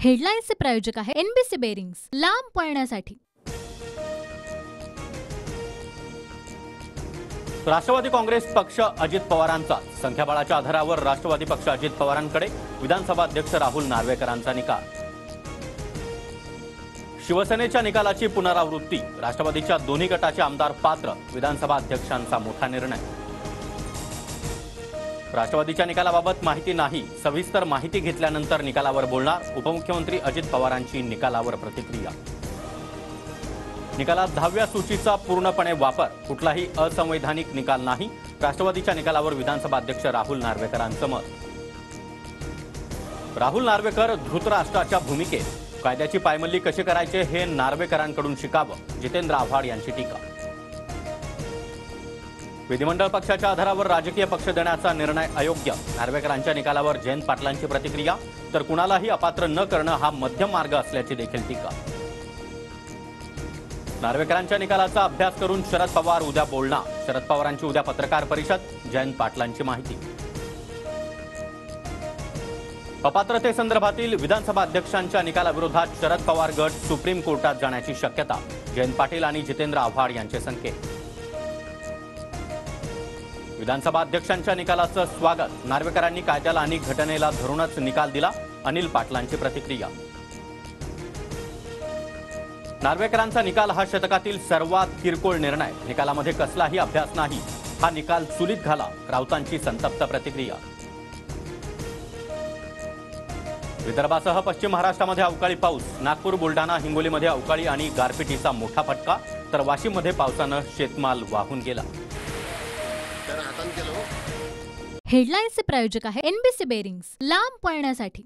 हेडलाईन्सचे प्रायोजक आहे NBC bearings, लांब पळण्यासाठी। राष्ट्रवादी काँग्रेस पक्ष अजित पवारांचा संख्याबळाच्या आधारावर राष्ट्रवादी पक्ष अजित पवारांकडे, विधानसभा अध्यक्ष राहुल नार्वेकरांचा निकाल। शिवसेनेच्या निकालाची पुनरावृत्ती, राष्ट्रवादीच्या दोन्ही गटाचे आमदार पात्र, विधानसभा अध्यक्षांचा मोठा निर्णय। राष्ट्रवादीच्या निकालाबाबत माहिती नाही, सविस्तर माहिती घेतल्यानंतर निकालावर बोलणार, उपमुख्यमंत्री अजित पवारांची निकालावर प्रतिक्रिया। निकालात 10व्या सूचीचा पूर्णपणे वापर, कुठलाही असंवैधानिक निकाल नाही, राष्ट्रवादीच्या निकालावर विधानसभा अध्यक्ष राहुल नार्वेकरांचं मत। राहुल नार्वेकर धृतराष्ट्राच्या भूमिकेत, कायद्याची पायमल्ली कशी करायचे हे नार्वेकरांकडून शिकावं, जितेंद्र आव्हाड यांची टीका। विधिमंडळ पक्षाच्या आधारावर राजकीय पक्ष देण्याचा निर्णय अयोग्य, नार्वेकरांच्या निकालावर जयंत पाटलांची प्रतिक्रिया, तर कुणालाही अपात्र न करणं हा मध्यम मार्ग असल्याची देखील टीका। नार्वेकरांच्या निकालाचा अभ्यास करून शरद पवार उद्या बोलणार, शरद पवारांची उद्या पत्रकार परिषद, जयंत पाटलांची माहिती। अपात्रतेसंदर्भातील विधानसभा अध्यक्षांच्या निकालाविरोधात शरद पवार गट सुप्रीम कोर्टात जाण्याची शक्यता, जयंत पाटील आणि जितेंद्र आव्हाड यांचे संकेत। विधानसभा अध्यक्षांच्या निकालाचं स्वागत, नार्वेकरांनी कायद्याला आणि घटनेला धरूनच निकाल दिला, अनिल पाटलांची प्रतिक्रिया। नार्वेकरांचा निकाल हा शतकातील सर्वात किरकोळ निर्णय, निकालामध्ये कसलाही अभ्यास नाही, हा निकाल चुलीत घाला, राऊतांची संतप्त प्रतिक्रिया। विदर्भासह पश्चिम महाराष्ट्रामध्ये अवकाळी पाऊस, नागपूर, बुलढाणा, हिंगोलीमध्ये अवकाळी आणि गारपिटीचा मोठा फटका, तर वाशिममध्ये पावसानं शेतमाल वाहून गेला। हेडलाईन्सचे प्रायोजक आहे एनबीसी बेरिंग्स, लांब पळण्यासाठी।